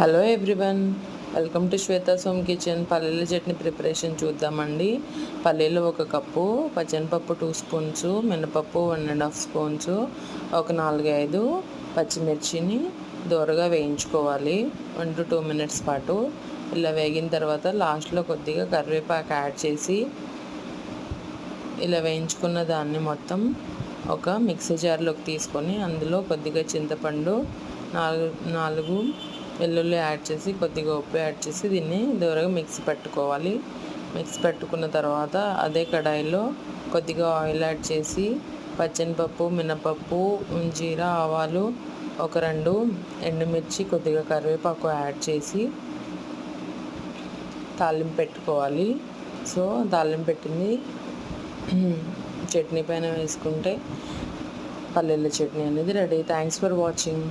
Hello everyone, welcome to Shweta's home kitchen. పల్లీల chutney preparation చూద్దామండి. పల్లీలు 1 కప్పు, పచ్చెనపప్పు 2 స్పూన్స్, మినపప్పు 1.5 స్పూన్స్, ఒక 4-5 పచ్చిమిర్చిని దోరగా వేయించుకోవాలి 1 to 2 మినిట్స్ పాటు. ఇలా వేగిన తర్వాత లాస్ట్లో కొద్దిగా కరివేపాకు యాడ్ చేసి ఇలా వేయించుకున్న దాన్ని మొత్తం ఒక మిక్సీ జార్లోకి తీసుకొని అందులో కొద్దిగా చింతపండు, 4 వెల్లుల్లి యాడ్ చేసి కొద్దిగా ఉప్పు యాడ్ చేసి దీన్ని దూరగా మిక్సీ పట్టుకోవాలి. మిక్సీ పట్టుకున్న తర్వాత అదే కడాయిలో కొద్దిగా ఆయిల్ యాడ్ చేసి పచ్చెనపప్పు, మినపప్పు, జీరా, ఆవాలు, ఒక 2 ఎండుమిర్చి, కొద్దిగా కరివేపాకు యాడ్ చేసి తాలింపు పెట్టుకోవాలి. సో తాలింపు పెట్టింది చట్నీ పైన వేసుకుంటే పల్లీల చట్నీ అనేది రెడీ. Thanks for watching.